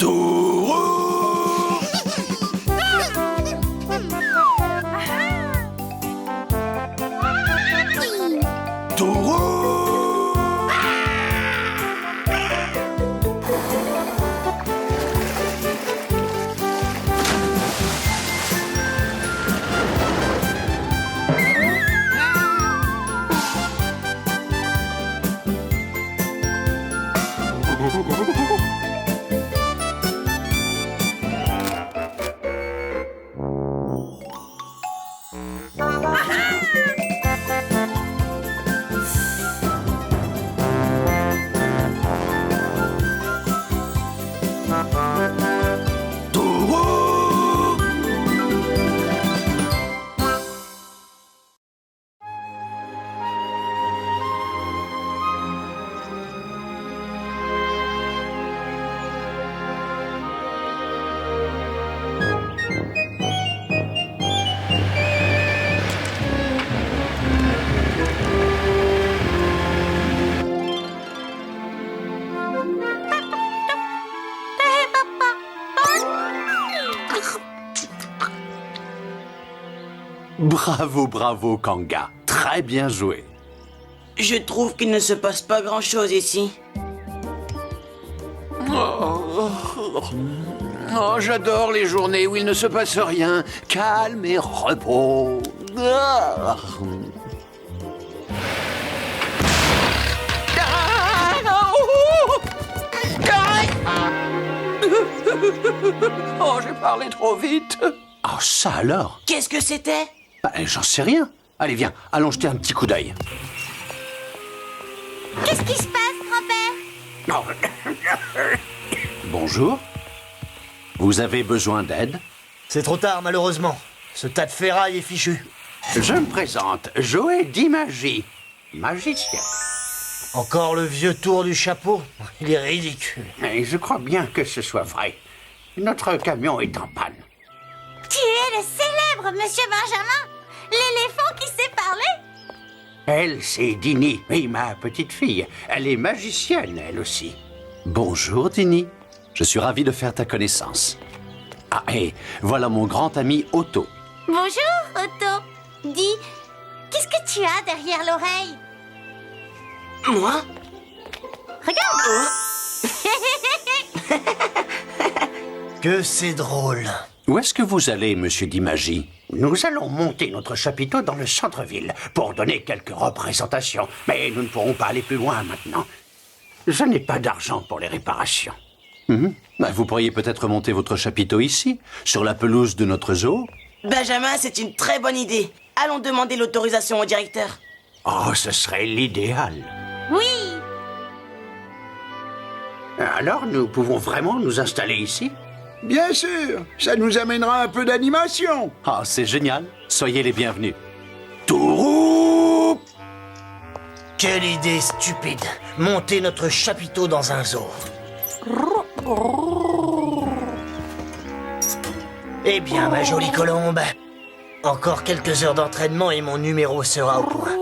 Taureau! Taureau! Taureau! Bravo, bravo, Kanga. Très bien joué. Je trouve qu'il ne se passe pas grand-chose ici. Oh, j'adore les journées où il ne se passe rien. Calme et repos. Oh, j'ai parlé trop vite. Oh, ça alors? Qu'est-ce que c'était? J'en sais rien. Allez, viens, allons jeter un petit coup d'œil. Qu'est-ce qui se passe, grand-père? Bonjour. Vous avez besoin d'aide? C'est trop tard, malheureusement. Ce tas de ferraille est fichu. Je me présente, Joël d'Imagie, magicien. Encore le vieux tour du chapeau? Il est ridicule. Et je crois bien que ce soit vrai. Notre camion est en panne. Tu es le célèbre Monsieur Benjamin, l'éléphant qui sait parler? Elle, c'est Dini, oui, ma petite fille. Elle est magicienne, elle aussi. Bonjour, Dini. Je suis ravi de faire ta connaissance. Ah, et voilà mon grand ami Otto. Bonjour, Otto. Dis, qu'est-ce que tu as derrière l'oreille? Moi? Regarde. Que c'est drôle. Où est-ce que vous allez, monsieur d'Imagie? Nous allons monter notre chapiteau dans le centre-ville pour donner quelques représentations. Mais nous ne pourrons pas aller plus loin maintenant. Je n'ai pas d'argent pour les réparations. Vous pourriez peut-être monter votre chapiteau ici, sur la pelouse de notre zoo. Benjamin, c'est une très bonne idée. Allons demander l'autorisation au directeur. Oh, ce serait l'idéal. Oui. Alors, nous pouvons vraiment nous installer ici? Bien sûr, ça nous amènera un peu d'animation. Ah, c'est génial. Soyez les bienvenus. Taureau! Quelle idée stupide. Monter notre chapiteau dans un zoo. Eh bien, ma jolie colombe, encore quelques heures d'entraînement et mon numéro sera au point.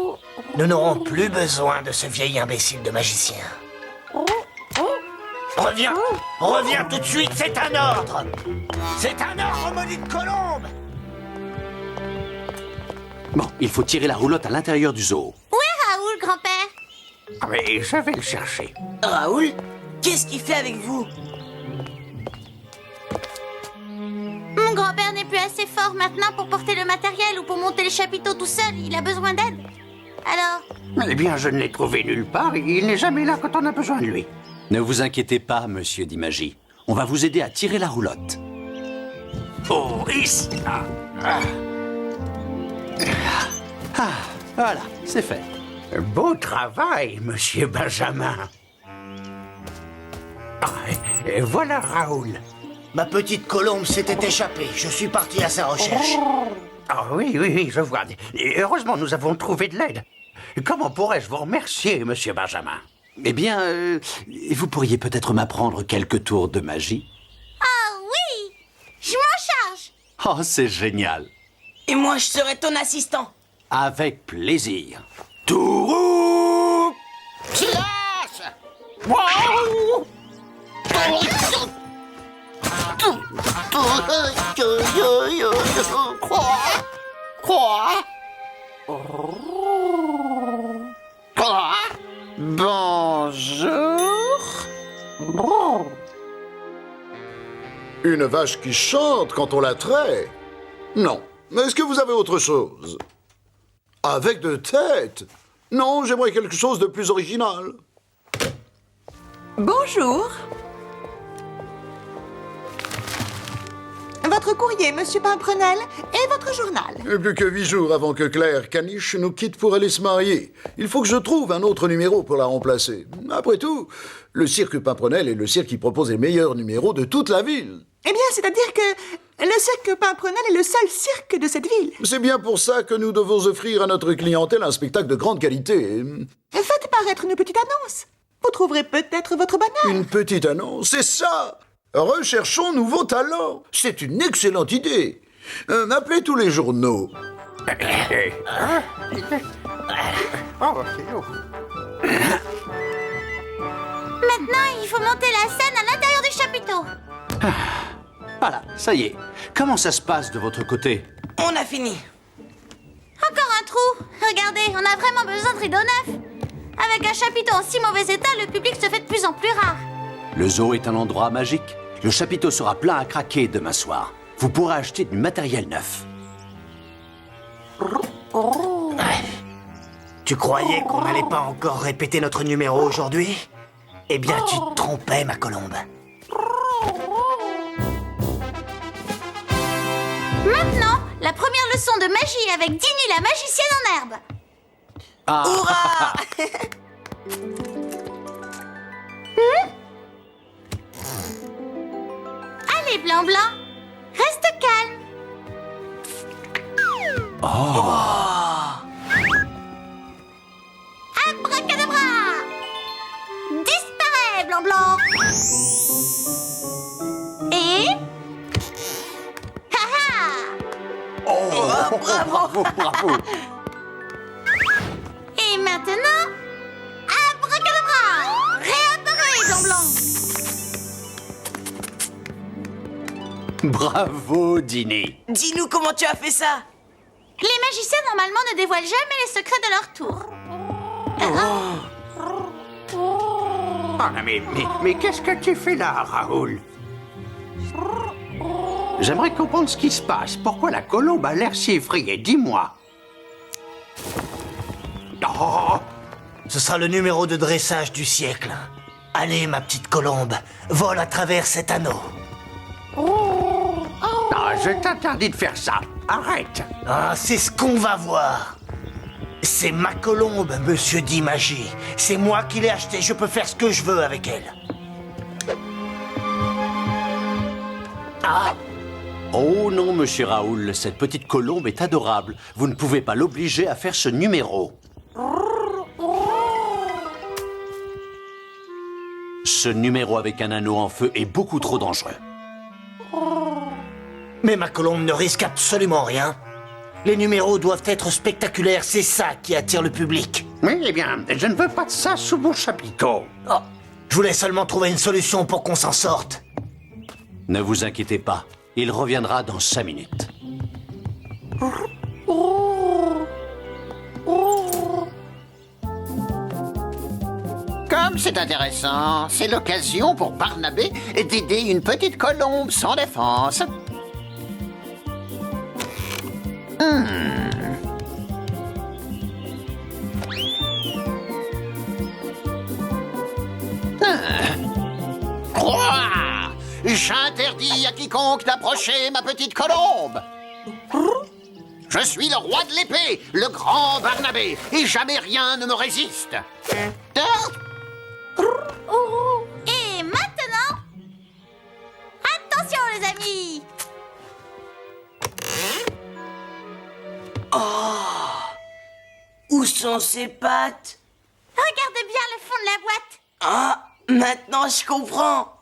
Nous n'aurons plus besoin de ce vieil imbécile de magicien. Reviens! Reviens tout de suite, c'est un ordre! C'est un ordre, maudite colombe! Bon, il faut tirer la roulotte à l'intérieur du zoo. Où est Raoul, grand-père? Ah, mais je vais le chercher. Raoul, qu'est-ce qu'il fait avec vous? Mon grand-père n'est plus assez fort maintenant pour porter le matériel ou pour monter les chapiteaux tout seul. Il a besoin d'aide. Alors, Eh bien, je ne l'ai trouvé nulle part. Il n'est jamais là quand on a besoin de lui. Ne vous inquiétez pas, monsieur d'Imagie. On va vous aider à tirer la roulotte. Oh, ici. Voilà, c'est fait. Beau travail, monsieur Benjamin. Et voilà Raoul. Ma petite colombe s'était échappée. Je suis parti à sa recherche. Ah oui, je vois. Et heureusement, nous avons trouvé de l'aide. Comment pourrais-je vous remercier, monsieur Benjamin? Eh bien, vous pourriez peut-être m'apprendre quelques tours de magie? oh oui, je m'en charge. Oh, c'est génial. Et moi, je serai ton assistant. Avec plaisir. Taureau! Silence! Bonjour. Une vache qui chante quand on la traite? Non. Mais est-ce que vous avez autre chose? Avec de têtes? Non, j'aimerais quelque chose de plus original. Bonjour. Votre courrier, Monsieur Pimprenel, et votre journal. Plus que 8 jours avant que Claire Caniche nous quitte pour aller se marier. Il faut que je trouve un autre numéro pour la remplacer. Après tout, le cirque Pimprenel est le cirque qui propose les meilleurs numéros de toute la ville. Eh bien, c'est-à-dire que le cirque Pimprenel est le seul cirque de cette ville. C'est bien pour ça que nous devons offrir à notre clientèle un spectacle de grande qualité. Faites paraître une petite annonce. Vous trouverez peut-être votre bonheur. Une petite annonce, c'est ça! Recherchons nouveaux talents. C'est une excellente idée. Appelez tous les journaux. Maintenant, il faut monter la scène à l'intérieur du chapiteau. Voilà, ça y est. Comment ça se passe de votre côté? On a fini. Encore un trou. Regardez, on a vraiment besoin de rideaux neufs. Avec un chapiteau en si mauvais état, le public se fait de plus en plus rare. Le zoo est un endroit magique. Le chapiteau sera plein à craquer demain soir. Vous pourrez acheter du matériel neuf. Tu croyais qu'on n'allait pas encore répéter notre numéro aujourd'hui? Eh bien, tu te trompais, ma colombe. Maintenant, la première leçon de magie avec Dini la magicienne en herbe. Hurrah! Allez, Blanc-Blanc, reste calme. Abracadabra! Disparais, Blanc-Blanc. Et... Ha-ha! Bravo, bravo. Et maintenant... Abracadabra! Réapparais, Blanc-Blanc. Bravo, Dini. Dis-nous comment tu as fait ça. Les magiciens, normalement, ne dévoilent jamais les secrets de leur tour. Ah, mais qu'est-ce que tu fais là, Raoul? J'aimerais comprendre ce qui se passe. Pourquoi la colombe a l'air si effrayée? Dis-moi. Oh, Ce sera le numéro de dressage du siècle. Allez, ma petite colombe, vole à travers cet anneau. ah, je t'interdis de faire ça. Arrête. Ah, c'est ce qu'on va voir. C'est ma colombe, monsieur dit Magie. C'est moi qui l'ai achetée, je peux faire ce que je veux avec elle. Ah, Oh non, monsieur Raoul, cette petite colombe est adorable. Vous ne pouvez pas l'obliger à faire ce numéro. Ce numéro avec un anneau en feu est beaucoup trop dangereux. mais ma colombe ne risque absolument rien. Les numéros doivent être spectaculaires, c'est ça qui attire le public. Oui, eh bien, je ne veux pas de ça sous mon chapiteau. Oh, je voulais seulement trouver une solution pour qu'on s'en sorte. Ne vous inquiétez pas, il reviendra dans 5 minutes. Comme c'est intéressant, c'est l'occasion pour Barnabé d'aider une petite colombe sans défense. Quoi? J'interdis à quiconque d'approcher ma petite colombe. Je suis le roi de l'épée, le grand Barnabé, et jamais rien ne me résiste. Et maintenant... Attention, les amis. Où sont ces pattes? Regardez bien le fond de la boîte. Ah, maintenant je comprends.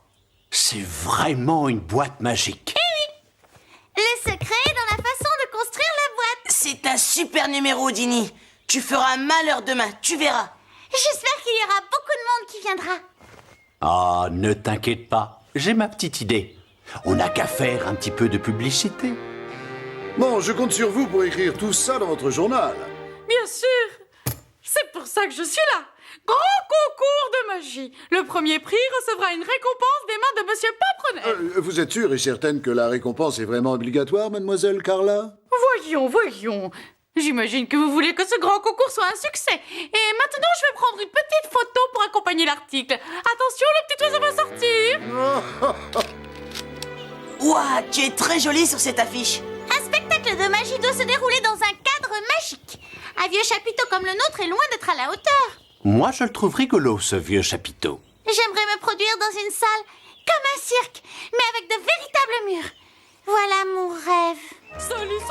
C'est vraiment une boîte magique. Le secret est dans la façon de construire la boîte. C'est un super numéro, Dini. Tu feras un malheur demain, tu verras. J'espère qu'il y aura beaucoup de monde qui viendra. Ah, ne t'inquiète pas, j'ai ma petite idée. On n'a qu'à faire un petit peu de publicité. Bon, je compte sur vous pour écrire tout ça dans votre journal. Bien sûr. C'est pour ça que je suis là. Grand concours de magie. Le premier prix recevra une récompense des mains de Monsieur Pamprenel. Vous êtes sûre et certaine que la récompense est vraiment obligatoire, mademoiselle Carla? Voyons. J'imagine que vous voulez que ce grand concours soit un succès. Et maintenant, je vais prendre une petite photo pour accompagner l'article. Attention, le petit oiseau va sortir. Ouah, tu es très jolie sur cette affiche. Un spectacle de magie doit se dérouler dans un cadre magique. Un vieux chapiteau comme le nôtre est loin d'être à la hauteur. Moi, je le trouve rigolo, ce vieux chapiteau. J'aimerais me produire dans une salle comme un cirque, mais avec de véritables murs. Voilà mon rêve. Salut.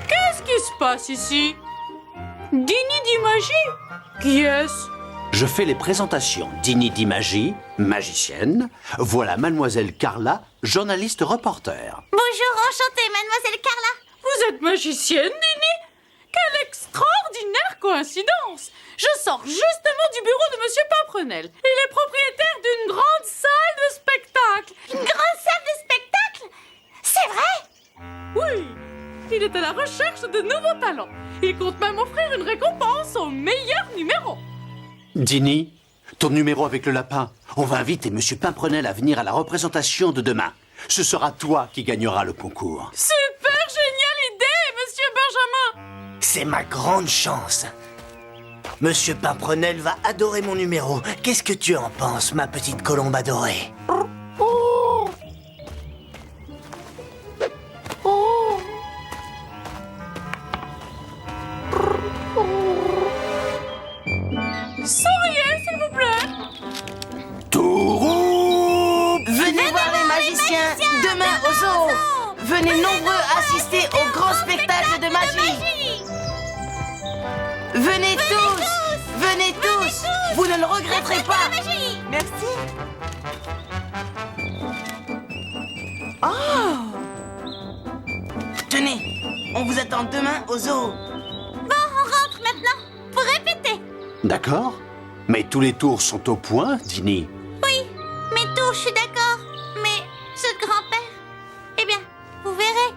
Qu'est-ce qui se passe ici? Dini dit magie? Qui est-ce? Je fais les présentations d'Ini dit Magie, magicienne. Voilà mademoiselle Carla, journaliste reporter. Bonjour, enchantée, mademoiselle Carla. Vous êtes magicienne, Dini? Quelle extraordinaire coïncidence! Je sors justement du bureau de Monsieur Pamprenel. Il est propriétaire d'une grande salle de spectacle. Une grande salle de spectacle? C'est vrai? Oui, il est à la recherche de nouveaux talents. Il compte même offrir une récompense au meilleur numéro. Dini, ton numéro avec le lapin. On va inviter Monsieur Pamprenel à venir à la représentation de demain. Ce sera toi qui gagneras le concours. Super géniale idée, Monsieur Benjamin! C'est ma grande chance. Monsieur Pamprenel va adorer mon numéro. Qu'est-ce que tu en penses, ma petite colombe adorée? Souriez, s'il vous plaît! Venez voir les magiciens demain au zoo. Venez nombreux assister au grand spectacle de magie. Venez tous. Vous ne le regretterez pas. Merci. Tenez, on vous attend demain au zoo. Bon, on rentre maintenant. Pour répéter. D'accord? Mais tous les tours sont au point, Dini. Oui, mes tours, je suis d'accord. Mais ce grand-père, eh bien, vous verrez.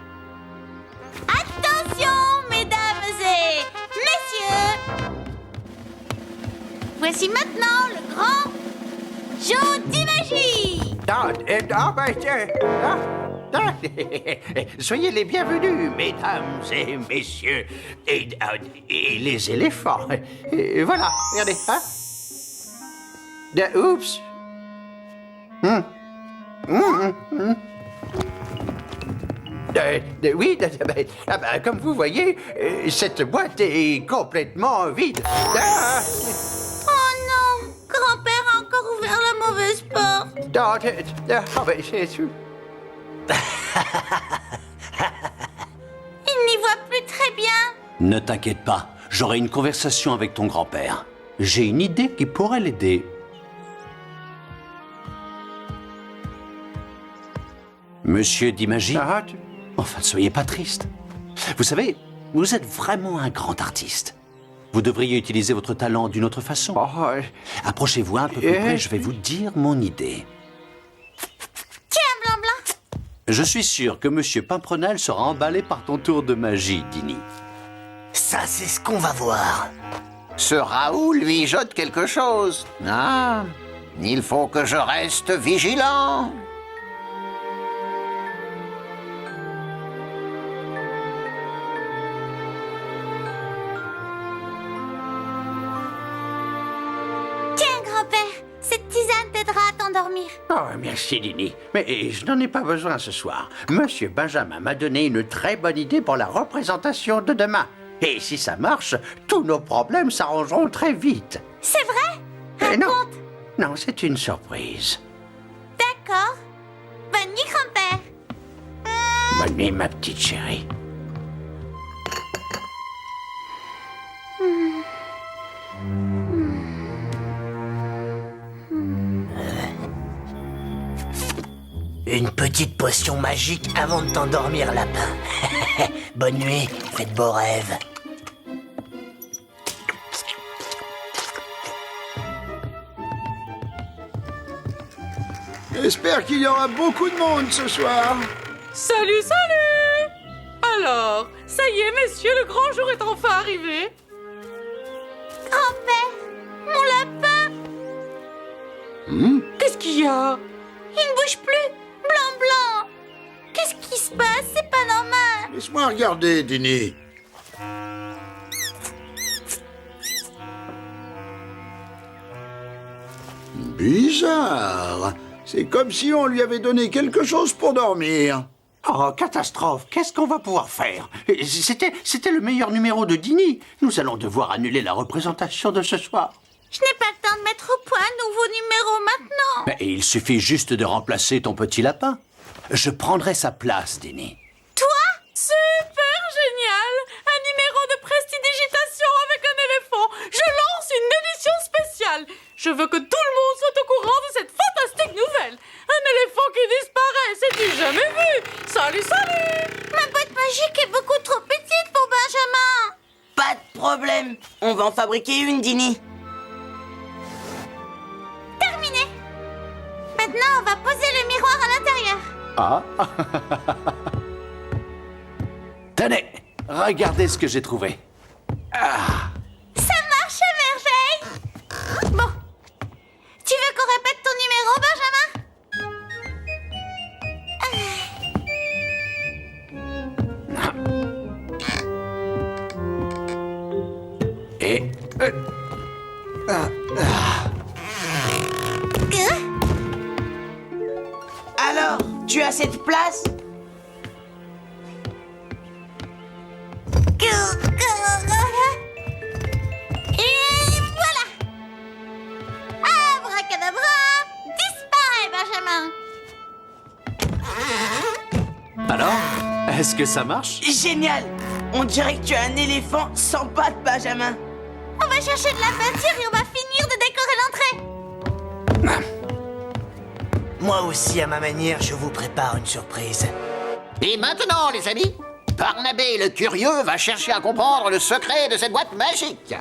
Attention, mesdames et messieurs. Voici maintenant le grand Joe d'Imagie. Soyez les bienvenus, mesdames et messieurs, et les éléphants. Voilà, regardez, hein? Oups. Oui, comme vous voyez, cette boîte est complètement vide. Oh non, grand-père a encore ouvert la mauvaise porte. Il n'y voit plus très bien. Ne t'inquiète pas, j'aurai une conversation avec ton grand-père. J'ai une idée qui pourrait l'aider. Monsieur dit Magie? Enfin, ne soyez pas triste. Vous savez, vous êtes vraiment un grand artiste. Vous devriez utiliser votre talent d'une autre façon. Approchez-vous un peu plus près, je vais vous dire mon idée. Tiens, Blanc-Blanc. Je suis sûr que Monsieur Pamprenel sera emballé par ton tour de magie, Dini. Ça, c'est ce qu'on va voir. Ce Raoul lui jote quelque chose. Ah, il faut que je reste vigilant. Tiens, grand-père, cette tisane t'aidera à t'endormir. Oh, merci, Dini. Mais je n'en ai pas besoin ce soir. Monsieur Benjamin m'a donné une très bonne idée pour la représentation de demain. Et si ça marche, tous nos problèmes s'arrangeront très vite. C'est vrai? Non, Raconte. non, c'est une surprise. D'accord. Bonne nuit, grand-père. Bonne nuit, ma petite chérie. Une petite potion magique avant de t'endormir, lapin. Bonne nuit, fais de beaux rêves. J'espère qu'il y aura beaucoup de monde ce soir. Salut, salut! Alors, ça y est, messieurs, le grand jour est enfin arrivé. Grand-père, mon lapin, Qu'est-ce qu'il y a? il ne bouge plus. Blanc, blanc. Qu'est-ce qui se passe? C'est pas normal. Laisse-moi regarder, Dini. Bizarre. C'est comme si on lui avait donné quelque chose pour dormir. Oh, catastrophe! Qu'est-ce qu'on va pouvoir faire? C'était le meilleur numéro de Dini. Nous allons devoir annuler la représentation de ce soir. Je n'ai pas le temps de mettre au point un nouveau numéro maintenant. Mais il suffit juste de remplacer ton petit lapin. Je prendrai sa place, Dini. Toi? Super génial! Un numéro de prestidigitation avec un éléphant. Je lance une édition spéciale. Je veux que tout le monde soit au courant de cette fantastique nouvelle. Un éléphant qui disparaît, c'est du jamais vu. Salut, salut! Ma boîte magique est beaucoup trop petite pour Benjamin. Pas de problème. On va en fabriquer une, Dini. Terminé. Maintenant, on va poser le miroir à l'intérieur. Ah. Tenez, regardez ce que j'ai trouvé. Ça marche à merveille. Bon. Tu veux qu'on répète ton numéro, Benjamin? Et... Alors, tu as cette place? Et voilà. Abracadabra. Disparaît, Benjamin. alors, est-ce que ça marche? Génial! On dirait que tu as un éléphant sans pattes, Benjamin. On va chercher de la peinture et on va finir de décorer l'entrée. Moi aussi, à ma manière, je vous prépare une surprise. Et maintenant, les amis, Barnabé le curieux va chercher à comprendre le secret de cette boîte magique.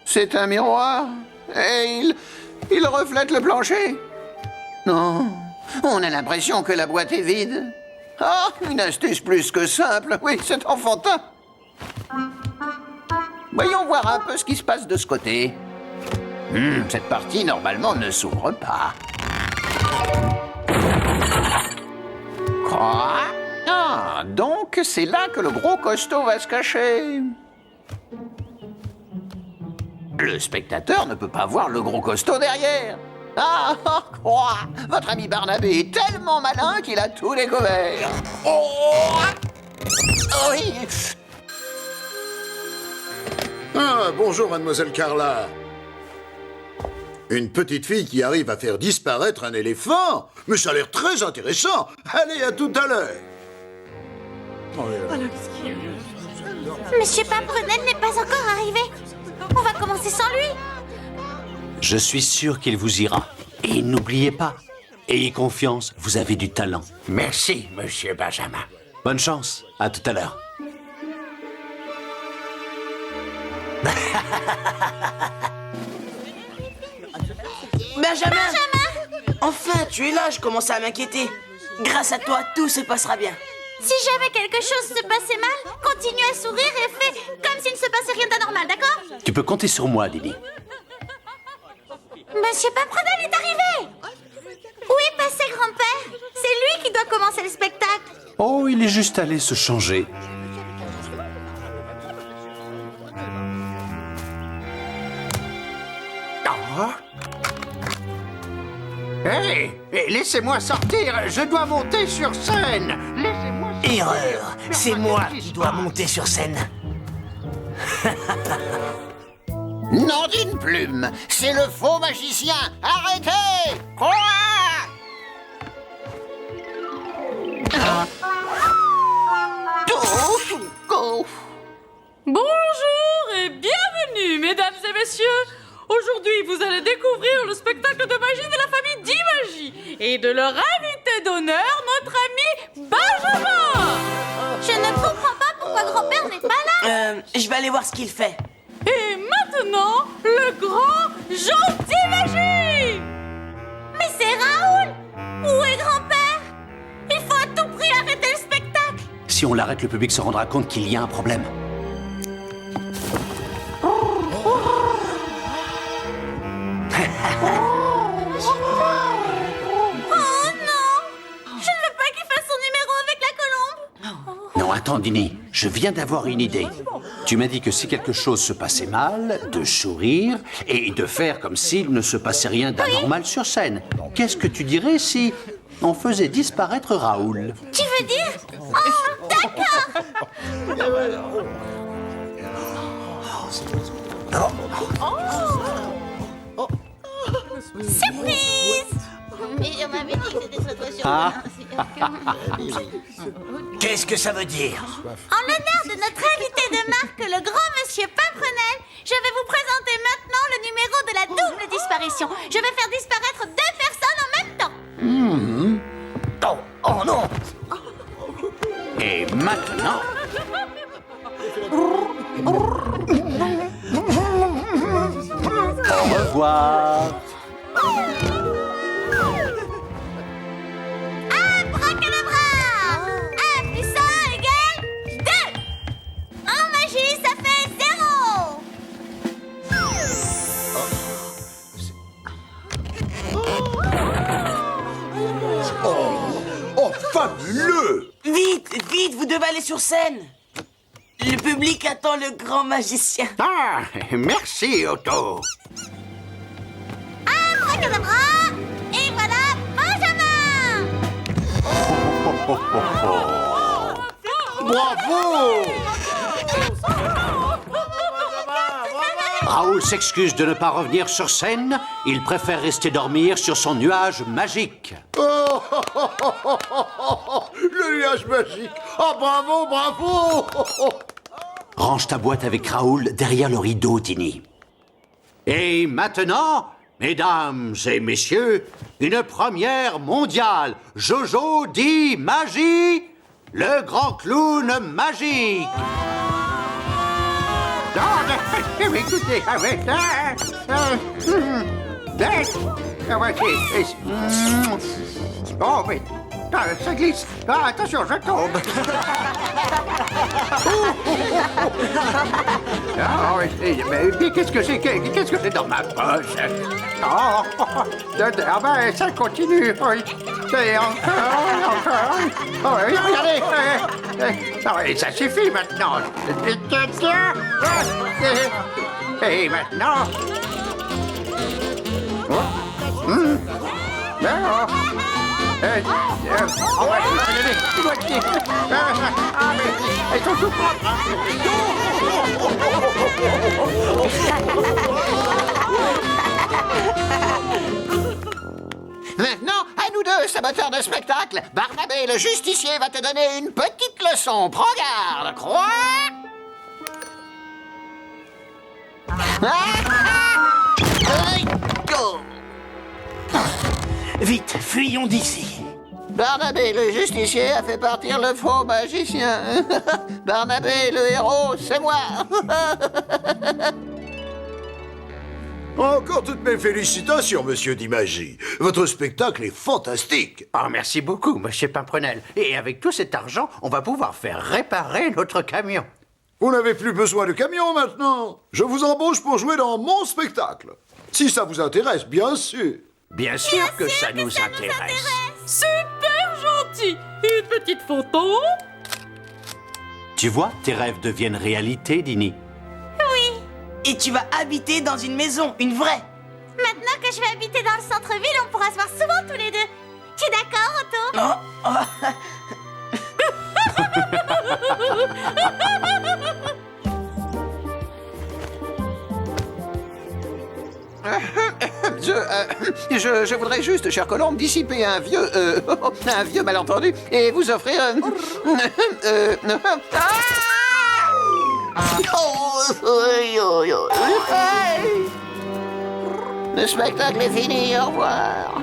C'est un miroir et il reflète le plancher. Non, on a l'impression que la boîte est vide. Ah, une astuce plus que simple. Oui, c'est enfantin. Voyons voir un peu ce qui se passe de ce côté. Cette partie, normalement, ne s'ouvre pas. Quoi? Ah, donc c'est là que le gros costaud va se cacher. Le spectateur ne peut pas voir le gros costaud derrière. Ah, quoi? Votre ami Barnabé est tellement malin qu'il a tout découvert. Oh! Oui. Ah, bonjour, mademoiselle Carla. Une petite fille qui arrive à faire disparaître un éléphant? Mais ça a l'air très intéressant. Allez, à tout à l'heure. Monsieur Pimprenel n'est pas encore arrivé. On va commencer sans lui. Je suis sûr qu'il vous ira. Et n'oubliez pas, ayez confiance, vous avez du talent. Merci, monsieur Benjamin. Bonne chance, à tout à l'heure. Benjamin! Enfin, tu es là, je commence à m'inquiéter. Grâce à toi, tout se passera bien. Si jamais quelque chose se passait mal, continue à sourire et fais comme s'il ne se passait rien d'anormal, d'accord? Tu peux compter sur moi, Dini. Monsieur Pimprenel est arrivé. Où est passé grand-père? C'est lui qui doit commencer le spectacle. Oh, il est juste allé se changer. Hey, laissez-moi sortir, je dois monter sur scène. Laissez-moi sortir. Erreur! C'est moi qui dois monter sur scène. Nom d'une plume, c'est le faux magicien. Arrêtez! Quoi? Bonjour et bienvenue, mesdames et messieurs. Aujourd'hui, vous allez découvrir le spectacle de magie de la famille d'Imagie et de leur invité d'honneur, notre ami Benjamin. Je ne comprends pas pourquoi grand-père n'est pas là. Je vais aller voir ce qu'il fait. maintenant le grand gentil Magie. Mais c'est Raoul! Où est grand-père? Il faut à tout prix arrêter le spectacle! Si on l'arrête, le public se rendra compte qu'il y a un problème. Oh non! Je ne veux pas qu'il fasse son numéro avec la colombe! Non, attends, Dini, je viens d'avoir une idée. Tu m'as dit que si quelque chose se passait mal, de sourire et de faire comme s'il ne se passait rien d'anormal sur scène. Qu'est-ce que tu dirais si on faisait disparaître Raoul? Tu veux dire? Oh, d'accord! Surprise! Mais on m'avait dit que c'était soit trop surprenant. Qu'est-ce que ça veut dire? En l'honneur de notre invité de marque, le grand monsieur Pimprenel, je vais vous présenter maintenant le numéro de la double disparition. Je vais faire disparaître 2 personnes en même temps. Oh, oh non! Et maintenant... Au revoir. Abracadabra! 1 plus 1 égale 2! En magie, ça fait 0! Oh, fabuleux! Vite, vite, vous devez aller sur scène. Le public attend le grand magicien. Ah, merci, Otto. Abracadabra! Et voilà Benjamin! Bravo! Raoul s'excuse de ne pas revenir sur scène. Il préfère rester dormir sur son nuage magique. Oh, le nuage magique! Oh, bravo, bravo! Range ta boîte avec Raoul derrière le rideau, Tini. Et maintenant, mesdames et messieurs, une première mondiale. Jojo dit magie, le grand clown magique. Écoutez, oh, mais ça glisse. Ah, attention, je tombe. Ah, mais qu'est-ce que c'est? Qu'est-ce que c'est dans ma poche? Oh, ah ben, ça continue. Oui. Et encore. Oh, oui, regardez. Ah, oui, ça suffit maintenant. Et maintenant... Elles sont toutes propres. Maintenant, à nous deux, saboteurs de spectacle, Barnabé le justicier va te donner une petite leçon. Prends garde, crois. Vite, fuyons d'ici. Barnabé le justicier a fait partir le faux magicien. Barnabé le héros, c'est moi. Encore toutes mes félicitations, monsieur Dimagie. Votre spectacle est fantastique. Oh, merci beaucoup, monsieur Pimprenel. Et avec tout cet argent, on va pouvoir faire réparer notre camion. Vous n'avez plus besoin de camion maintenant. Je vous embauche pour jouer dans mon spectacle. Si ça vous intéresse, bien sûr. Bien sûr que ça nous intéresse. Super gentil. Une petite photo. Tu vois, tes rêves deviennent réalité, Dini. Et tu vas habiter dans une maison, une vraie. Maintenant que je vais habiter dans le centre-ville, on pourra se voir souvent tous les deux. Tu es d'accord, Otto? Je voudrais juste, cher Colombe, dissiper un vieux malentendu et vous offrir... Le spectacle est fini, au revoir.